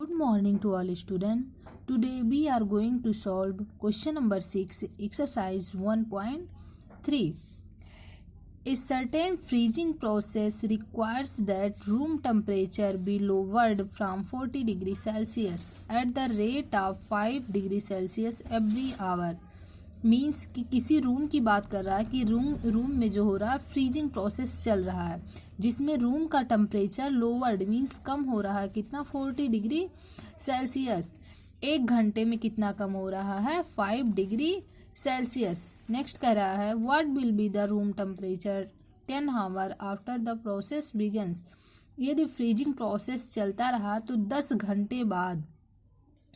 Good morning to all students. Today we are going to solve question number 6, exercise 1.3. A certain freezing process requires that room temperature be lowered from 40 degrees Celsius at the rate of 5 degrees Celsius every hour. Means कि किसी room की बात कर रहा है कि room में जो हो रहा है फ्रीजिंग प्रोसेस चल रहा है जिसमें रूम का टेम्परेचर लोवर्ड मीन्स कम हो रहा है कितना 40 डिग्री सेल्सियस। एक घंटे में कितना कम हो रहा है 5 डिग्री सेल्सियस। नेक्स्ट कह रहा है what will be the room temperature 10 hour after the process begins. यदि फ्रीजिंग प्रोसेस चलता रहा तो 10 घंटे बाद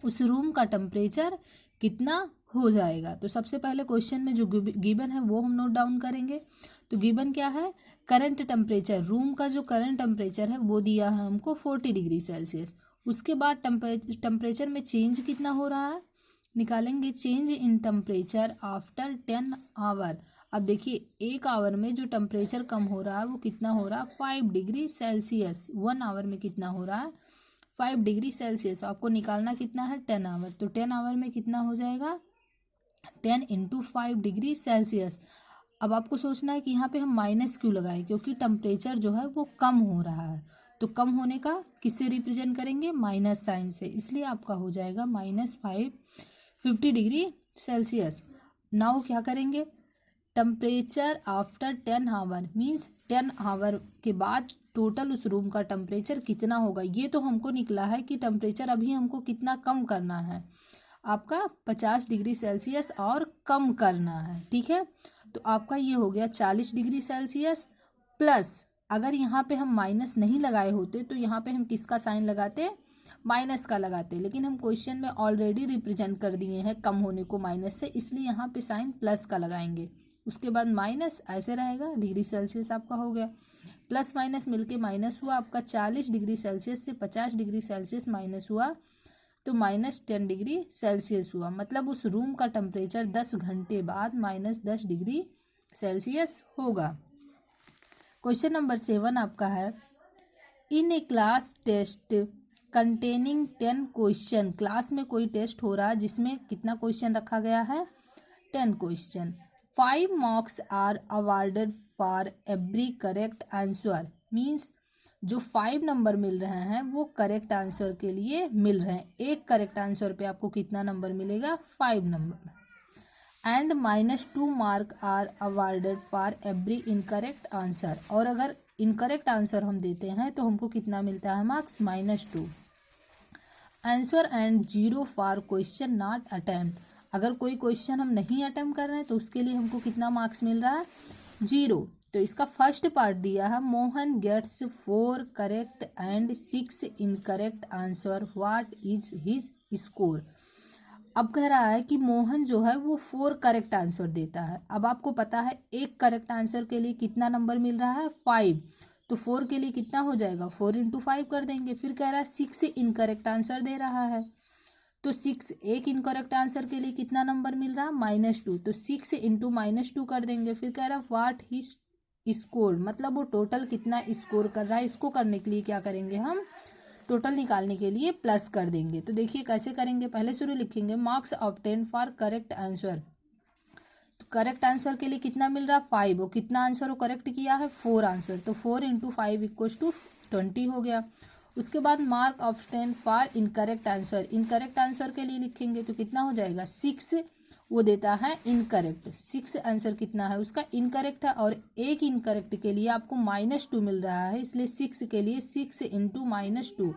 उस रूम का टेम्परेचर कितना हो जाएगा। तो सबसे पहले क्वेश्चन में जो गिवन है वो हम नोट डाउन करेंगे। तो गिवन क्या है, करंट टेम्परेचर, रूम का जो करंट टेम्परेचर है वो दिया है हमको 40 डिग्री सेल्सियस। उसके बाद टेम्परेचर में चेंज कितना हो रहा है, निकालेंगे change in temperature after 10 hour. अब देखिए एक आवर में जो टेम्परेचर कम हो रहा है वो कितना हो रहा है 5 डिग्री सेल्सियस। 1 आवर में कितना हो रहा है 5 डिग्री सेल्सियस। आपको निकालना कितना है 10 आवर। तो 10 आवर में कितना हो जाएगा 10 इंटू 5 डिग्री सेल्सियस। अब आपको सोचना है कि यहाँ पे हम माइनस क्यों लगाएं, क्योंकि टेम्परेचर जो है वो कम हो रहा है। तो कम होने का किससे रिप्रेजेंट करेंगे, माइनस साइन से, इसलिए आपका हो जाएगा -50 डिग्री सेल्सियस। नाउ क्या करेंगे, temperature after 10 hour means 10 hour के बाद टोटल उस रूम का टेम्परेचर कितना होगा। ये तो हमको निकला है कि टेम्परेचर अभी हमको कितना कम करना है, आपका 50 डिग्री सेल्सियस और कम करना है। ठीक है, तो आपका ये हो गया 40 डिग्री सेल्सियस प्लस, अगर यहाँ पे हम माइनस नहीं लगाए होते तो यहाँ पे हम किसका साइन लगाते, माइनस का लगाते, लेकिन हम क्वेश्चन में ऑलरेडी रिप्रेजेंट कर दिए हैं कम होने को माइनस से, इसलिए यहाँ पे साइन प्लस का लगाएंगे। उसके बाद माइनस ऐसे रहेगा, डिग्री सेल्सियस आपका हो गया, प्लस माइनस मिलके माइनस हुआ आपका 40 डिग्री सेल्सियस से 50 डिग्री सेल्सियस माइनस हुआ तो -10 डिग्री सेल्सियस हुआ। मतलब उस रूम का टेम्परेचर 10 घंटे बाद -10 डिग्री सेल्सियस होगा। क्वेश्चन नंबर 7 आपका है, in a class test containing 10 question. Class में कोई टेस्ट हो रहा है जिसमें कितना क्वेश्चन रखा गया है 10 question. 5 marks are awarded for every correct answer means जो 5 नंबर मिल रहे हैं वो करेक्ट आंसर के लिए मिल रहे हैं। एक करेक्ट आंसर पे आपको कितना नंबर मिलेगा 5 number. And -2 mark are awarded for every incorrect answer. और अगर इनकरेक्ट आंसर हम देते हैं तो हमको कितना मिलता है marks -2। Answer and 0 for question not attempt. अगर कोई क्वेश्चन हम नहीं अटेम्प्ट कर रहे हैं तो उसके लिए हमको कितना मार्क्स मिल रहा है 0। तो इसका फर्स्ट पार्ट दिया है, Mohan gets 4 correct and 6 incorrect answer, what is his score. अब कह रहा है कि मोहन जो है वो 4 करेक्ट आंसर देता है। अब आपको पता है एक करेक्ट आंसर के लिए कितना नंबर मिल रहा है 5, तो 4 के लिए कितना हो जाएगा 4 इंटू 5 कर देंगे। फिर कह रहा है 6 इनकरेक्ट आंसर दे रहा है, तो 6 एक इनकरेक्ट आंसर के लिए कितना नंबर मिल रहा है -2, तो 6 इंटू -2 कर देंगे। फिर कह रहा है व्हाट ही स्कोर, मतलब वो टोटल कितना स्कोर कर रहा है। इसको करने के लिए क्या करेंगे, हम टोटल निकालने के लिए प्लस कर देंगे। तो देखिए कैसे करेंगे, पहले शुरू लिखेंगे marks obtain for correct answer. तो करेक्ट आंसर के लिए कितना मिल रहा है 5, वो कितना आंसर वो करेक्ट किया है 4 आंसर, तो 4 इंटू 5 इक्वल्स टू 20 हो गया। उसके बाद mark obtain for incorrect answer, incorrect answer के लिए लिखेंगे तो कितना हो जाएगा 6, वो देता है इनकरेक्ट। 6 आंसर कितना है उसका इनकरेक्ट है, और एक इनकरेक्ट के लिए आपको -2 मिल रहा है, इसलिए 6 के लिए 6 इंटू -2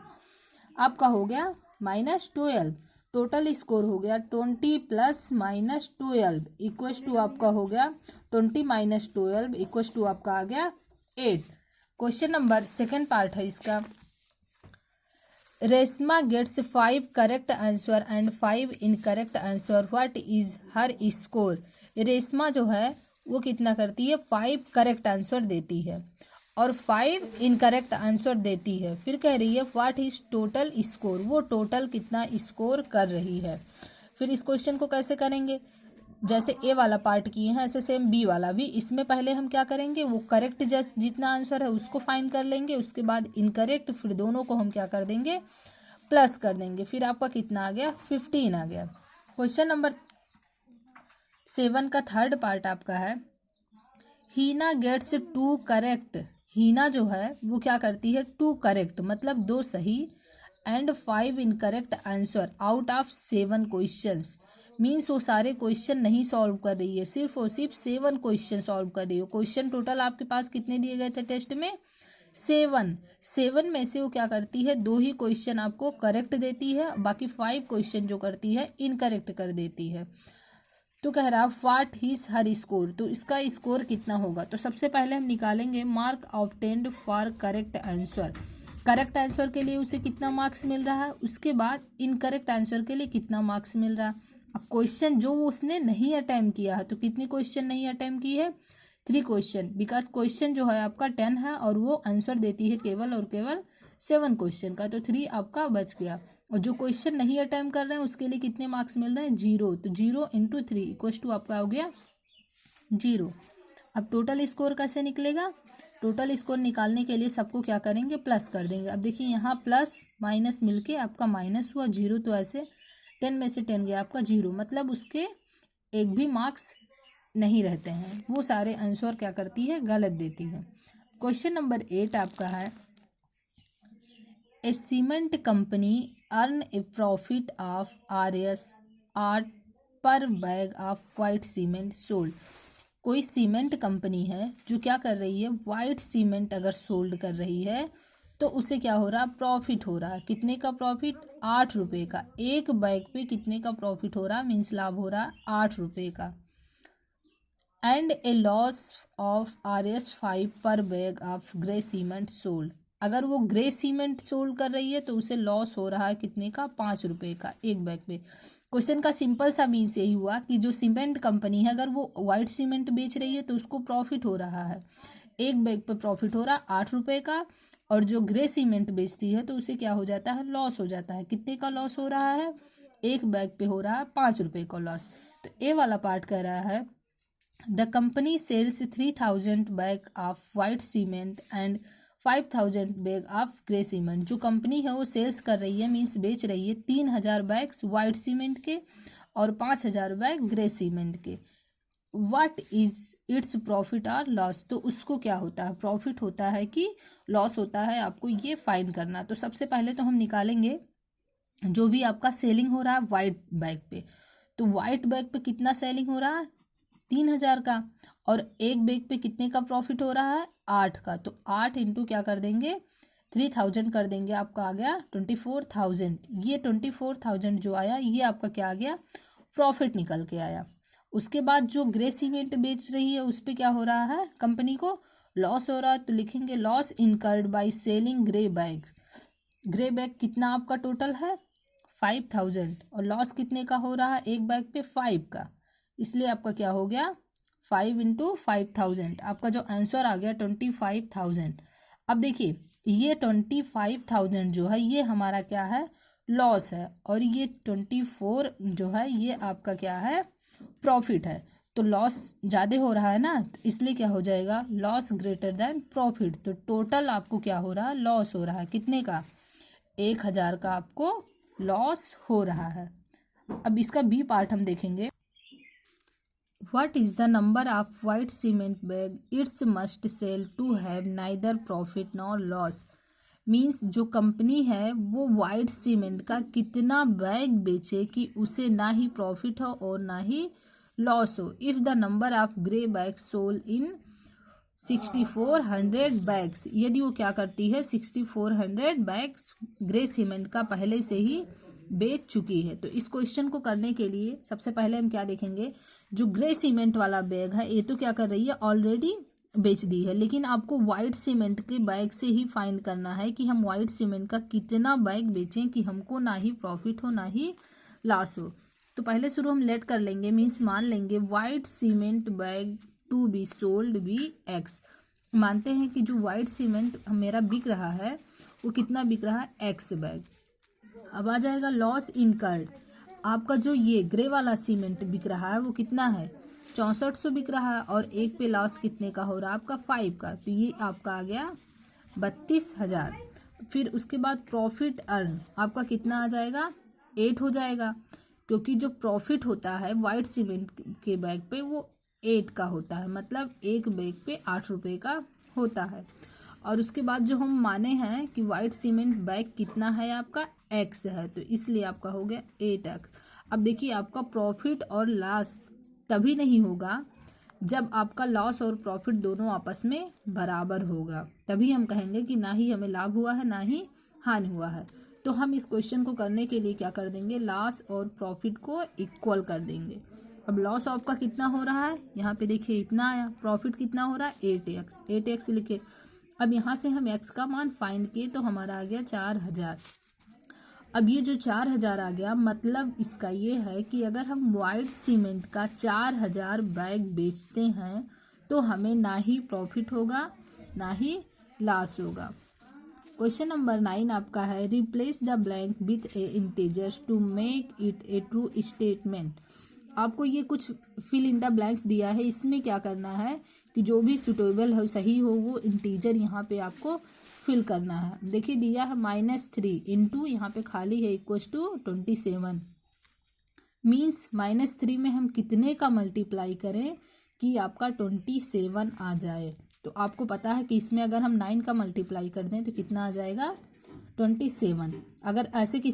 आपका हो गया -12। टोटल स्कोर हो गया 20 प्लस -12 इक्वल्स टू आपका हो गया 20 - 12 इक्वल्स टू आपका आ गया 8। क्वेश्चन नंबर 2 पार्ट है इसका, Reshma gets 5 correct answer and 5 incorrect answer, what is her score. Reshma जो है वो कितना करती है 5 करेक्ट आंसर देती है और 5 इनकरेक्ट आंसर देती है। फिर कह रही है व्हाट इज टोटल स्कोर, वो टोटल कितना स्कोर कर रही है। फिर इस क्वेश्चन को कैसे करेंगे, जैसे ए वाला पार्ट किए हैं ऐसे सेम बी वाला भी। इसमें पहले हम क्या करेंगे, वो करेक्ट जितना आंसर है उसको फाइंड कर लेंगे, उसके बाद इनकरेक्ट, फिर दोनों को हम क्या कर देंगे प्लस कर देंगे, फिर आपका कितना आ गया 15 आ गया। क्वेश्चन नंबर 7 का थर्ड पार्ट आपका है, हीना गेट्स 2 करेक्ट। हीना जो है वो क्या करती है, 2 करेक्ट मतलब 2 सही and 5 incorrect answer out of 7 questions. Means वो सारे क्वेश्चन नहीं सॉल्व कर रही है, सिर्फ और सिर्फ 7 क्वेश्चन सॉल्व कर रही है। क्वेश्चन टोटल आपके पास कितने दिए गए थे टेस्ट में, 7 में से वो क्या करती है, 2 ही क्वेश्चन आपको करेक्ट देती है, बाकी 5 क्वेश्चन जो करती है इनकरेक्ट कर देती है। तो कह रहा व्हाट इज हर स्कोर, तो इसका स्कोर कितना होगा। तो सबसे पहले हम निकालेंगे mark obtained for correct answer. Correct answer के लिए उसे कितना मार्क्स मिल रहा है, उसके बाद इनकरेक्ट आंसर के लिए कितना मार्क्स मिल रहा है। अब क्वेश्चन जो उसने नहीं अटेम्प्ट किया है, तो कितनी क्वेश्चन नहीं अटेम्प्ट की है, 3 क्वेश्चन, बिकॉज क्वेश्चन जो है आपका 10 है और वो आंसर देती है केवल और केवल 7 क्वेश्चन का, तो 3 आपका बच गया। और जो क्वेश्चन नहीं अटेम्प्ट कर रहे हैं उसके लिए कितने मार्क्स मिल रहे हैं, 0। तो 0 × 3 इक्वल्स टू आपका हो गया 0। अब टोटल स्कोर कैसे निकलेगा, टोटल स्कोर निकालने के लिए सबको क्या करेंगे, प्लस कर देंगे। अब देखिए यहाँ प्लस माइनस मिलके आपका माइनस हुआ 0, तो ऐसे 10 में से 10 गया आपका 0, मतलब उसके एक भी मार्क्स नहीं रहते हैं, वो सारे आंसर क्या करती है, गलत देती है। क्वेश्चन नंबर 8 आपका है, a cement company earn a profit of Rs per bag of white cement sold. कोई सीमेंट कंपनी है जो क्या कर रही है, वाइट सीमेंट अगर सोल्ड कर रही है तो उसे क्या हो रहा, प्रॉफिट हो रहा। कितने का प्रॉफिट, 8 रुपये का। एक बैग पे कितने का प्रॉफिट हो रहा, मीन्स लाभ हो रहा 8 रुपये का। And A loss of Rs5 पर bag of grey cement sold. अगर वो ग्रे सीमेंट सोल्ड कर रही है तो उसे लॉस हो रहा है कितने का, 5 रुपये का एक बैग पे। क्वेश्चन का सिंपल सा मीन्स यही हुआ कि जो सीमेंट कंपनी है अगर वो वाइट सीमेंट बेच रही है तो उसको प्रॉफिट हो रहा है, एक बैग पे प्रॉफिट हो रहा 8 रुपये का, और जो ग्रे सीमेंट बेचती है तो उसे क्या हो जाता है, लॉस हो जाता है। कितने का लॉस हो रहा है, एक बैग पे हो रहा है 5 रुपये का लॉस। तो ए वाला पार्ट कह रहा है, the company sells 3000 bag of white cement and 5000 bag of grey cement. जो कंपनी है वो सेल्स कर रही है, मीन्स बेच रही है 3000 बैग्स वाइट सीमेंट के और 5000 बैग ग्रे सीमेंट के। व्हाट इज इट्स प्रॉफिट और लॉस, तो उसको क्या होता है, प्रॉफिट होता है कि लॉस होता है, आपको ये फाइंड करना। तो सबसे पहले तो हम निकालेंगे जो भी आपका सेलिंग हो रहा है वाइट बैग पे, तो वाइट बैग पे कितना सेलिंग हो रहा है, 3000 का, और एक बैग पे कितने का प्रॉफिट हो रहा है, 8 का। तो 8 इंटू क्या कर देंगे, 3000 कर देंगे, आपका आ गया 24,000। ये 24,000 जो आया ये आपका क्या आ गया, प्रॉफिट निकल के आया। उसके बाद जो ग्रे सीमेंट बेच रही है उस पर क्या हो रहा है, कंपनी को लॉस हो रहा है, तो लिखेंगे loss incurred by selling grey bags. Grey bag कितना आपका टोटल है 5000, और लॉस कितने का हो रहा है, एक बैग पे 5 का, इसलिए आपका क्या हो गया 5 × 5000, आपका जो आंसर आ गया 25,000। अब देखिए ये 25,000 जो है ये हमारा क्या है, लॉस है, और ये 24 जो है ये आपका क्या है, प्रॉफिट है। तो लॉस ज़्यादा हो रहा है ना, तो इसलिए क्या हो जाएगा, लॉस ग्रेटर देन प्रॉफिट। तो टोटल आपको क्या हो रहा है, लॉस हो रहा है, कितने का, 1000 का आपको लॉस हो रहा है। अब इसका बी पार्ट हम देखेंगे, what is the number of white cement bag it's must sell to have neither profit nor loss. Means जो कंपनी है वो वाइट सीमेंट का कितना बैग बेचे कि उसे ना ही प्रॉफिट हो और ना ही लॉस हो। If the number of grey bag sold in 6400 bags, यदि वो क्या करती है 6400 बैग्स ग्रे सीमेंट का पहले से ही बेच चुकी है। तो इस क्वेश्चन को करने के लिए सबसे पहले हम क्या देखेंगे, जो ग्रे सीमेंट वाला बैग है ये तो क्या कर रही है, ऑलरेडी बेच दी है, लेकिन आपको वाइट सीमेंट के बैग से ही फाइंड करना है कि हम वाइट सीमेंट का कितना बैग बेचें कि हमको ना ही प्रॉफिट हो ना ही लॉस हो। तो पहले शुरू हम लेट कर लेंगे, मीन्स मान लेंगे white cement bag to be sold be x. मानते हैं कि जो वाइट सीमेंट मेरा बिक रहा है वो कितना बिक रहा है, एक्स बैग। अब आ जाएगा लॉस इनकर्ड, आपका जो ये ग्रे वाला सीमेंट बिक रहा है वो कितना है, 6400 बिक रहा है, और एक पे लॉस कितने का हो रहा है आपका 5 का, तो ये आपका आ गया 32,000। फिर उसके बाद प्रॉफिट अर्न आपका कितना आ जाएगा, 8 हो जाएगा, क्योंकि जो प्रॉफिट होता है वाइट सीमेंट के बैग पे वो 8 का होता है, मतलब एक बैग पे 8 रुपये का होता है। और उसके बाद जो हम माने हैं कि वाइट सीमेंट बैग कितना है आपका, x है, तो इसलिए आपका हो गया 8x। अब देखिए आपका प्रॉफिट और लॉस तभी नहीं होगा जब आपका लॉस और प्रॉफिट दोनों आपस में बराबर होगा, तभी हम कहेंगे कि ना ही हमें लाभ हुआ है ना ही हानि हुआ है। तो हम इस क्वेश्चन को करने के लिए क्या कर देंगे, लॉस और प्रॉफिट को इक्वल कर देंगे। अब लॉस आपका कितना हो रहा है, यहाँ पे देखिए इतना आया, प्रॉफिट कितना हो रहा है 8x, 8x लिखे। अब यहाँ से हम x का मान फाइंड किए तो हमारा आ गया 4000। अब ये जो 4000 आ गया, मतलब इसका ये है कि अगर हम वाइट सीमेंट का 4000 बैग बेचते हैं तो हमें ना ही प्रॉफिट होगा ना ही लॉस होगा। क्वेश्चन नंबर 9 आपका है, replace the blank with a integers to make it a true statement. आपको ये कुछ फिल इन द ब्लैंक्स दिया है, इसमें क्या करना है कि जो भी सुटेबल हो, सही हो, वो इंटीजर यहाँ पे आपको फिल करना है। देखिए दिया है -3 इंटू यहाँ पे खाली है इक्वल्स टू 27, मीन्स -3 में हम कितने का मल्टीप्लाई करें कि आपका 27 आ जाए। तो आपको पता है कि इसमें अगर हम 9 का मल्टीप्लाई कर दें तो कितना आ जाएगा, 27। अगर ऐसे किसी